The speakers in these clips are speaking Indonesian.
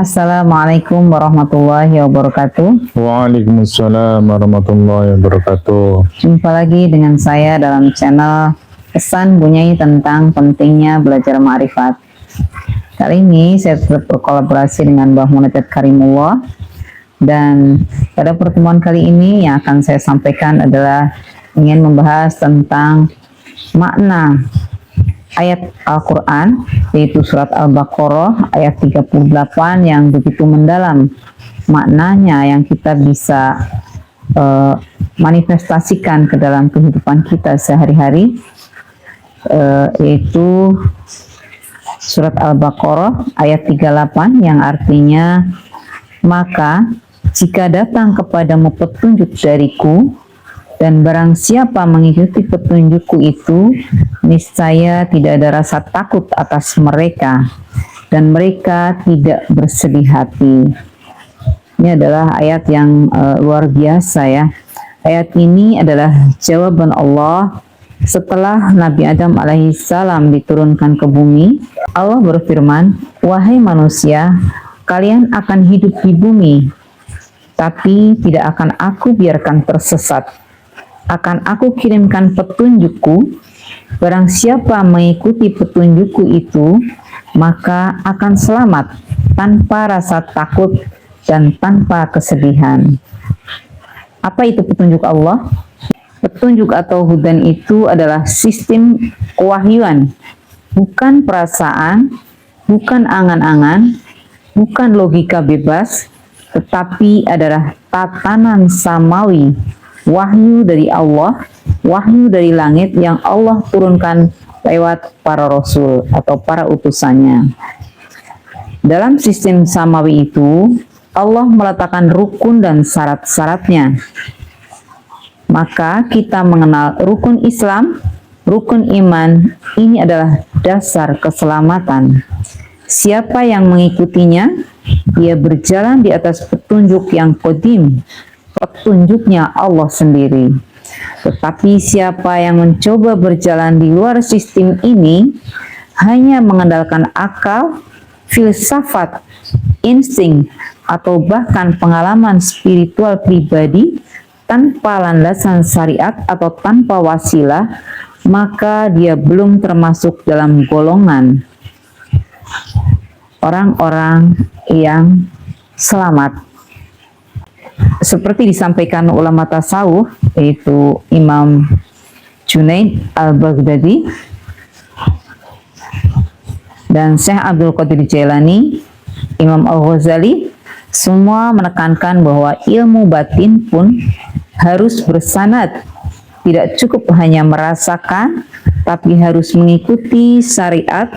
Assalamualaikum warahmatullahi wabarakatuh. Waalaikumsalam warahmatullahi wabarakatuh. Jumpa lagi dengan saya dalam channel Pesan Bunyai tentang pentingnya belajar ma'rifat. Kali ini saya tetap berkolaborasi dengan Mbah Munajat Karimullah. Dan pada pertemuan kali ini yang akan saya sampaikan adalah ingin membahas tentang makna ayat Al-Quran, yaitu surat Al-Baqarah ayat 38 yang begitu mendalam maknanya, yang kita bisa manifestasikan ke dalam kehidupan kita sehari-hari, yaitu surat Al-Baqarah ayat 38 yang artinya, maka jika datang kepadamu petunjuk dariku, dan barang siapa mengikuti petunjukku itu, niscaya tidak ada rasa takut atas mereka, dan mereka tidak bersedih hati. Ini adalah ayat yang luar biasa ya. Ayat ini adalah jawaban Allah setelah Nabi Adam alaihissalam diturunkan ke bumi. Allah berfirman, wahai manusia, kalian akan hidup di bumi, tapi tidak akan aku biarkan tersesat. Akan aku kirimkan petunjukku, barang siapa mengikuti petunjukku itu, maka akan selamat tanpa rasa takut dan tanpa kesedihan. Apa itu petunjuk Allah? Petunjuk atau hudan itu adalah sistem kewahyuan, bukan perasaan, bukan angan-angan, bukan logika bebas, tetapi adalah tatanan samawi, wahyu dari Allah, wahyu dari langit yang Allah turunkan lewat para rasul atau para utusannya. Dalam sistem samawi itu, Allah meletakkan rukun dan syarat-syaratnya. Maka kita mengenal rukun Islam, rukun iman, ini adalah dasar keselamatan. Siapa yang mengikutinya, dia berjalan di atas petunjuk yang qadim, petunjuknya Allah sendiri. Tetapi siapa yang mencoba berjalan di luar sistem ini, hanya mengandalkan akal, filsafat, insting, atau bahkan pengalaman spiritual pribadi tanpa landasan syariat atau tanpa wasilah, maka dia belum termasuk dalam golongan orang-orang yang selamat. Seperti disampaikan ulama tasawuf, yaitu Imam Junaid al-Baghdadi dan Syekh Abdul Qadir Jailani, Imam Al-Ghazali, semua menekankan bahwa ilmu batin pun harus bersanad. Tidak cukup hanya merasakan, tapi harus mengikuti syariat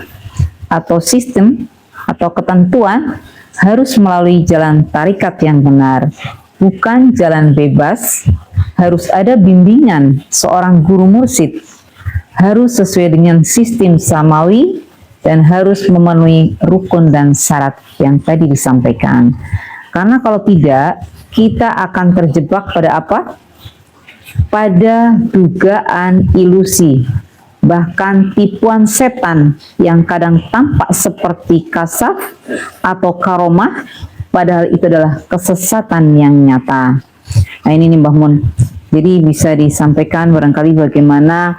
atau sistem atau ketentuan, harus melalui jalan tarikat yang benar, bukan jalan bebas. Harus ada bimbingan seorang guru mursyid, harus sesuai dengan sistem samawi, dan harus memenuhi rukun dan syarat yang tadi disampaikan. Karena kalau tidak, kita akan terjebak pada apa? Pada dugaan ilusi, bahkan tipuan setan yang kadang tampak seperti kasaf atau karomah, padahal itu adalah kesesatan yang nyata. Nah ini nih Mbah Mun, jadi bisa disampaikan barangkali bagaimana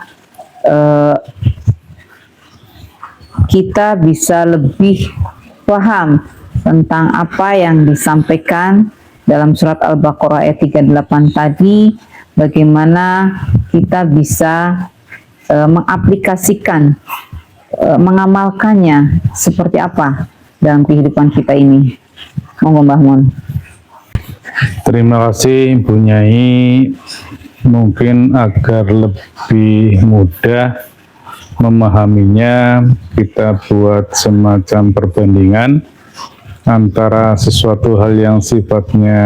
kita bisa lebih paham tentang apa yang disampaikan dalam surat Al-Baqarah ayat 38 tadi, bagaimana kita bisa mengaplikasikan, mengamalkannya seperti apa dalam kehidupan kita ini. Monggo Mbah Mun. Terima kasih Bu Nyai. Mungkin agar lebih mudah memahaminya, kita buat semacam perbandingan antara sesuatu hal yang sifatnya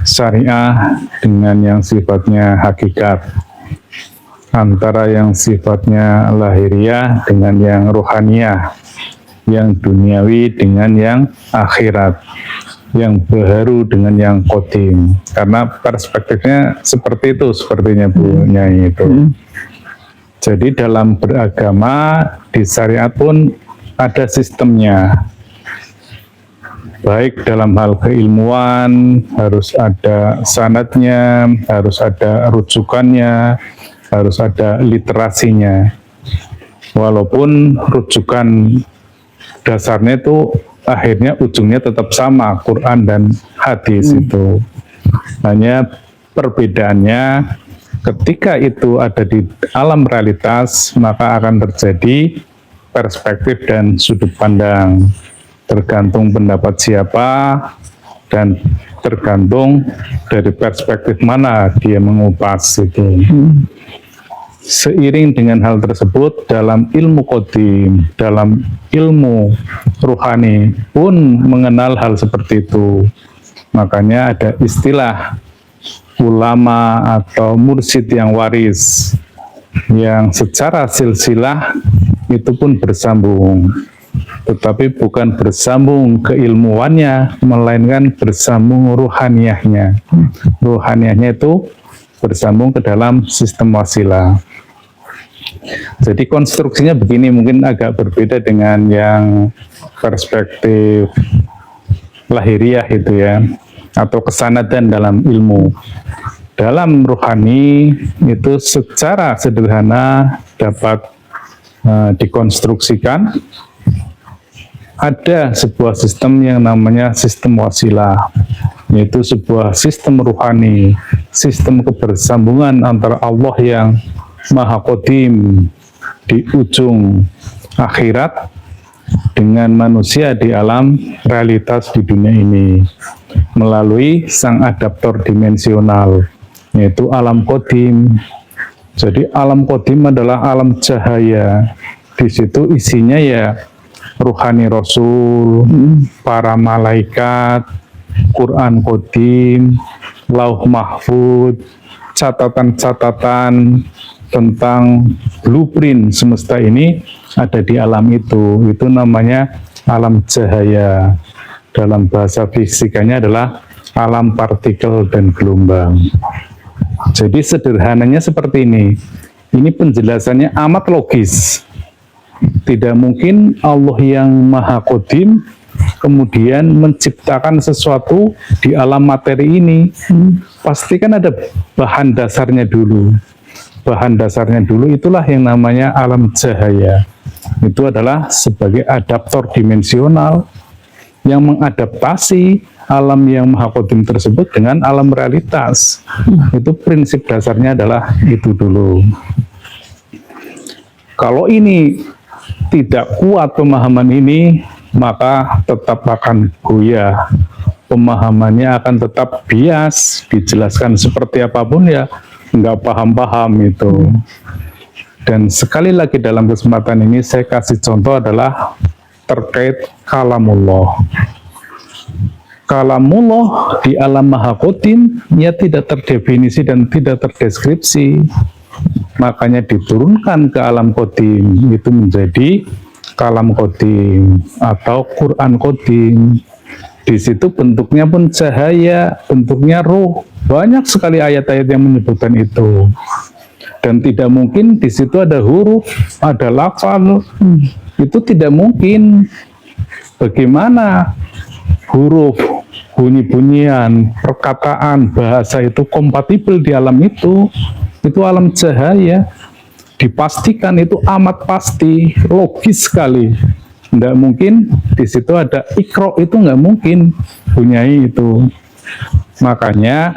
syariah dengan yang sifatnya hakikat, antara yang sifatnya lahiriah dengan yang ruhaniyah, yang duniawi dengan yang akhirat, yang baharu dengan yang qadim. Karena perspektifnya seperti itu sepertinya Bu Nyai itu. Jadi dalam beragama di syariat pun ada sistemnya. baik dalam hal keilmuan, harus ada sanadnya, harus ada rujukannya, harus ada literasinya. Walaupun rujukan dasarnya itu akhirnya ujungnya tetap sama, Quran dan hadis itu. Hanya perbedaannya ketika itu ada di alam realitas, maka akan terjadi perspektif dan sudut pandang. Tergantung pendapat siapa dan tergantung dari perspektif mana dia mengupas itu. Seiring dengan hal tersebut, dalam ilmu qadim, dalam ilmu ruhani pun mengenal hal seperti itu. Makanya ada istilah ulama atau mursyid yang waris, yang secara silsilah itu pun bersambung, tetapi bukan bersambung keilmuannya, melainkan bersambung ruhaniyahnya. Ruhaniyahnya itu bersambung ke dalam sistem wasilah. Jadi konstruksinya begini, mungkin agak berbeda dengan yang perspektif lahiriah itu ya, atau kesanatan dalam ilmu. Dalam ruhani itu secara sederhana dapat dikonstruksikan. Ada sebuah sistem yang namanya sistem wasilah, yaitu sebuah sistem ruhani, sistem kebersambungan antara Allah yang Maha Qadim di ujung akhirat dengan manusia di alam realitas di dunia ini melalui sang adaptor dimensional, yaitu alam qadim. Jadi alam qadim adalah alam cahaya. Di situ isinya ya ruhani Rasul, para malaikat, Quran qadim, Lauh Mahfud, catatan-catatan tentang blueprint semesta ini ada di alam itu. Itu namanya alam cahaya. Dalam bahasa fisikanya adalah alam partikel dan gelombang. Jadi sederhananya seperti ini. Ini penjelasannya amat logis. Tidak mungkin Allah yang Maha Qadim kemudian menciptakan sesuatu di alam materi ini. Pasti kan ada bahan dasarnya dulu. Bahan dasarnya dulu itulah yang namanya alam cahaya. Itu adalah sebagai adaptor dimensional yang mengadaptasi alam yang Maha Qadim tersebut dengan alam realitas. Itu prinsip dasarnya adalah itu dulu. Kalau ini tidak kuat pemahaman ini, maka tetap akan goyah. Pemahamannya akan tetap bias, dijelaskan seperti apapun ya nggak paham-paham itu. Dan sekali lagi dalam kesempatan ini saya kasih contoh adalah terkait kalamullah. Kalamullah di alam Maha Qadim ya tidak terdefinisi dan tidak terdeskripsi. Makanya diturunkan ke alam qadim, itu menjadi kalam qadim atau Quran qadim. Di situ bentuknya pun cahaya, bentuknya ruh. Banyak sekali ayat-ayat yang menyebutkan itu. Dan tidak mungkin di situ ada huruf, ada lafal. Itu tidak mungkin. Bagaimana huruf, bunyi-bunyian, perkataan, bahasa itu kompatibel di alam itu? Itu alam cahaya, dipastikan itu amat pasti, logis sekali. Tidak mungkin di situ ada ikro, itu nggak mungkin punyai itu. Makanya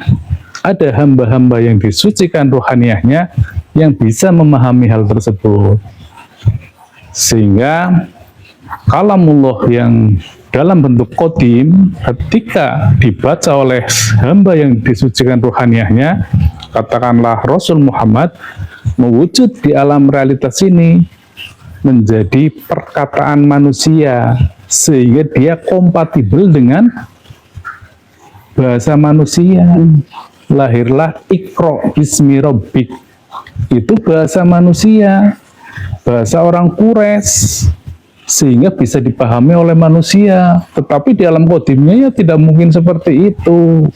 ada hamba-hamba yang disucikan rohaniyahnya yang bisa memahami hal tersebut. Sehingga kalamullah yang dalam bentuk qadim ketika dibaca oleh hamba yang disucikan rohaniyahnya, katakanlah Rasul Muhammad, mewujud di alam realitas ini menjadi perkataan manusia sehingga dia kompatibel dengan bahasa manusia. Lahirlah Iqra bismi rabbik, itu bahasa manusia, bahasa orang Quraisy, sehingga bisa dipahami oleh manusia. Tetapi di alam qadimnya ya tidak mungkin seperti itu.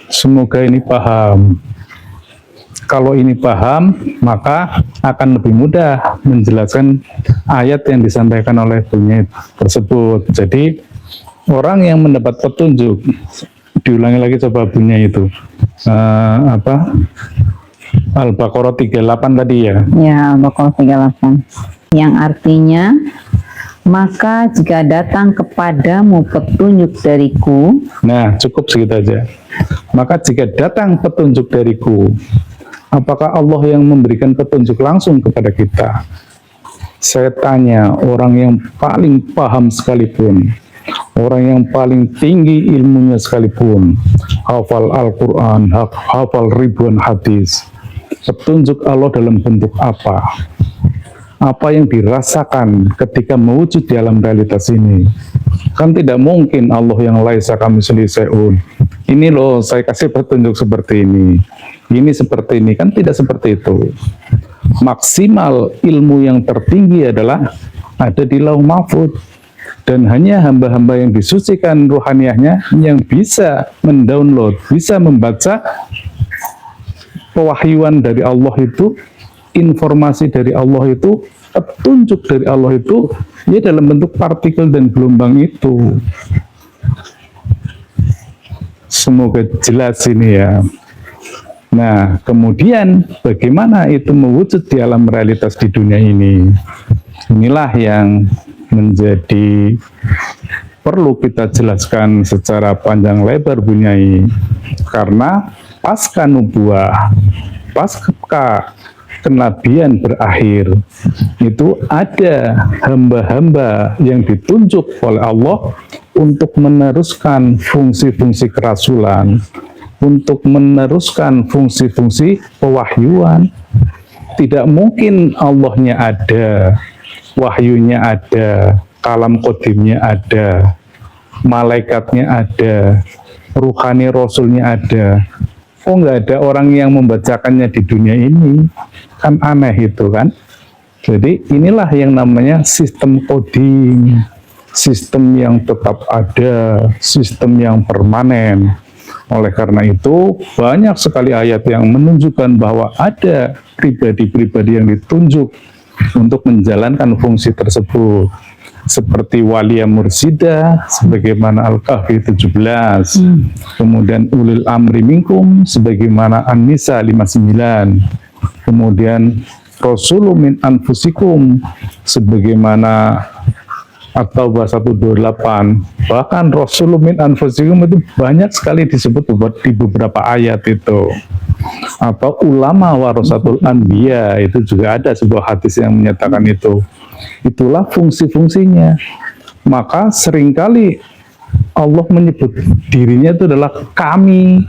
Semoga ini paham. Kalau ini paham, maka akan lebih mudah menjelaskan ayat yang disampaikan oleh bunyi tersebut. Jadi orang yang mendapat petunjuk, diulangi lagi coba bunyi itu, Al-Baqarah 38 tadi ya. Ya, Al-Baqarah 38. Yang artinya, maka jika datang kepadamu petunjuk dariku. Nah, cukup segitu aja. Maka jika datang petunjuk dariku, apakah Allah yang memberikan petunjuk langsung kepada kita? Saya tanya, orang yang paling paham sekalipun, orang yang paling tinggi ilmunya sekalipun, hafal Al-Quran, hafal ribuan hadis, petunjuk Allah dalam bentuk apa? Apa yang dirasakan ketika mewujud di alam realitas ini? Kan tidak mungkin Allah yang laisa kamitslihi syai'un. Ini loh, saya kasih petunjuk seperti ini seperti ini, kan tidak seperti itu. Maksimal ilmu yang tertinggi adalah ada di Lauh Mahfuz, dan hanya hamba-hamba yang disucikan ruhaniyahnya yang bisa mendownload, bisa membaca pewahyuan dari Allah itu, informasi dari Allah itu, petunjuk dari Allah itu, ya dalam bentuk partikel dan gelombang itu. Semoga jelas ini ya. Nah, kemudian bagaimana itu mewujud di alam realitas di dunia ini? Inilah yang menjadi perlu kita jelaskan secara panjang lebar Bunyai. Karena pasca nubuah, pasca kenabian berakhir, itu ada hamba-hamba yang ditunjuk oleh Allah untuk meneruskan fungsi-fungsi kerasulan, untuk meneruskan fungsi-fungsi pewahyuan. Tidak mungkin Allahnya ada, wahyunya ada, kalam qodimnya ada, malaikatnya ada, ruhani rasulnya ada. Oh, nggak ada orang yang membacakannya di dunia ini, kan aneh itu kan. Jadi inilah yang namanya sistem coding, sistem yang tetap ada, sistem yang permanen. Oleh karena itu banyak sekali ayat yang menunjukkan bahwa ada pribadi-pribadi yang ditunjuk untuk menjalankan fungsi tersebut. Seperti Walia Mursida sebagaimana Al-Kahfi 17, kemudian Ulil Amri Minkum sebagaimana An-Nisa 59, kemudian Rasulun min Anfusikum sebagaimana At-Taubah 128. Bahkan Rasulun min Anfusikum itu banyak sekali disebut di beberapa ayat itu. Atau ulama warasatul anbiya, itu juga ada sebuah hadis yang menyatakan itu. Itulah fungsi-fungsinya. Maka seringkali Allah menyebut dirinya itu adalah kami.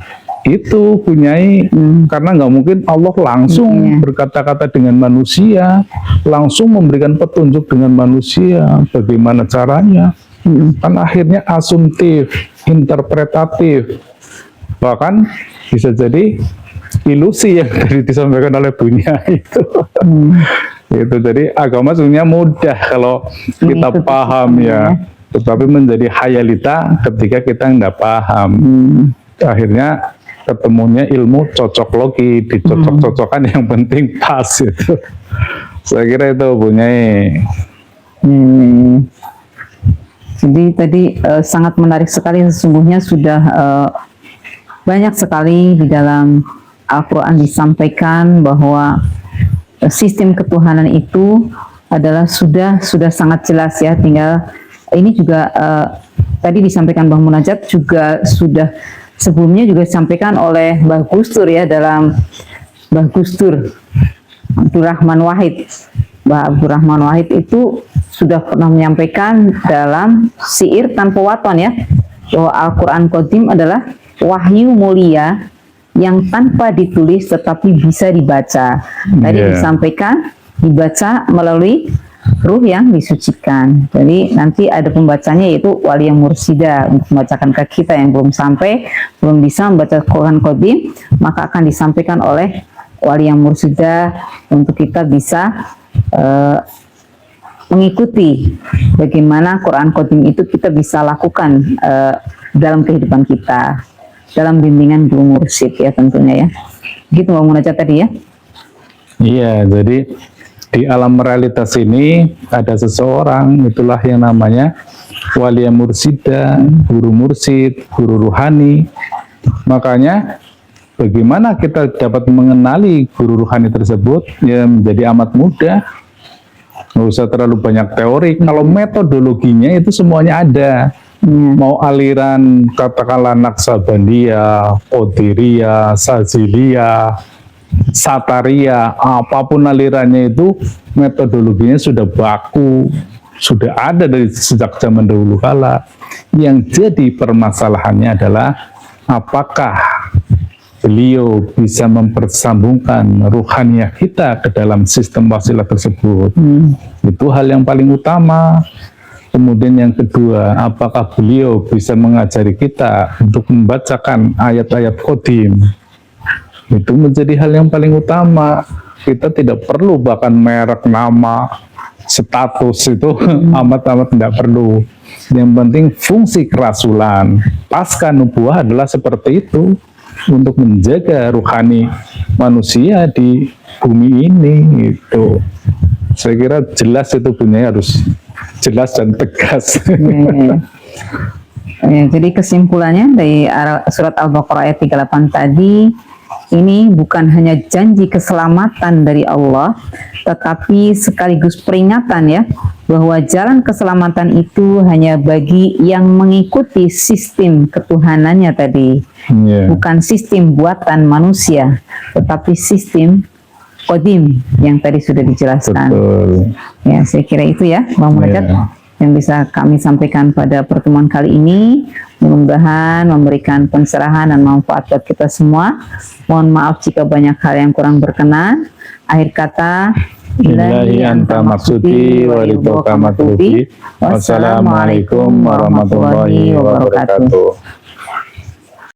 Itu Bunyai, karena nggak mungkin Allah langsung berkata-kata dengan manusia, langsung memberikan petunjuk dengan manusia. Bagaimana caranya? Kan akhirnya asumtif, interpretatif, bahkan bisa jadi ilusi yang tadi disampaikan oleh Bunyai itu. Itu jadi agama sebenarnya mudah kalau kita paham ya, tetapi menjadi hayalita ketika kita nggak paham. Akhirnya ketemunya ilmu cocok logi, dicocok-cocokkan yang penting pas itu. Saya kira itu Bunyai. Jadi tadi sangat menarik sekali, sesungguhnya sudah banyak sekali di dalam Al-Quran disampaikan bahwa sistem ketuhanan itu adalah sudah sangat jelas ya. Tinggal ini juga tadi disampaikan Bang Munajat, juga sudah sebelumnya juga disampaikan oleh Mbah Gustur ya, dalam Mbah Gustur Abdurrahman Wahid. Mbah Abdurrahman Wahid itu sudah pernah menyampaikan dalam Syair Tanpa Waton ya, bahwa Al-Quran Qadim adalah wahyu mulia yang tanpa ditulis tetapi bisa dibaca. Tadi disampaikan dibaca melalui ruh yang disucikan. Jadi nanti ada pembacanya yaitu wali yang mursida untuk membacakan ke kita yang belum bisa membaca Quran Qadim, maka akan disampaikan oleh wali yang mursida untuk kita bisa mengikuti bagaimana Quran Qadim itu kita bisa lakukan dalam kehidupan kita, dalam bimbingan guru mursyid ya tentunya ya. Gitu Bang Munajat tadi ya. Iya, jadi di alam realitas ini ada seseorang, itulah yang namanya walia mursida, guru mursid, guru ruhani. Makanya bagaimana kita dapat mengenali guru ruhani tersebut, ya menjadi amat mudah. Nggak usah terlalu banyak teori. Kalau metodologinya itu semuanya ada. Mau aliran katakanlah Naksabandia, Qadiria, Sazilia, Sataria, apapun alirannya itu metodologinya sudah baku, sudah ada dari sejak zaman dahulu kala. Yang jadi permasalahannya adalah apakah beliau bisa mempersambungkan ruhaniah kita ke dalam sistem wasilah tersebut. Itu hal yang paling utama. Kemudian yang kedua, apakah beliau bisa mengajari kita untuk membacakan ayat-ayat qadim. Itu menjadi hal yang paling utama. Kita tidak perlu bahkan merek, nama, status itu amat-amat tidak perlu. Yang penting fungsi kerasulan pasca nubuah adalah seperti itu, untuk menjaga ruhani manusia di bumi ini. Itu saya kira jelas, itu punya harus jelas dan tegas. Jadi kesimpulannya dari surat Al-Baqarah ayat 38 tadi, ini bukan hanya janji keselamatan dari Allah, tetapi sekaligus peringatan ya, bahwa jalan keselamatan itu hanya bagi yang mengikuti sistem ketuhanannya tadi. Bukan sistem buatan manusia, tetapi sistem qadim yang tadi sudah dijelaskan. Betul. Ya, saya kira itu ya Bang Munajat yang bisa kami sampaikan pada pertemuan kali ini. Mudah-mudahan memberikan pencerahan dan manfaat buat kita semua. Mohon maaf jika banyak hal yang kurang berkenan. Akhir kata, Ilahi anta maksudi wa ridhoka matlubi. Wassalamualaikum warahmatullahi wabarakatuh.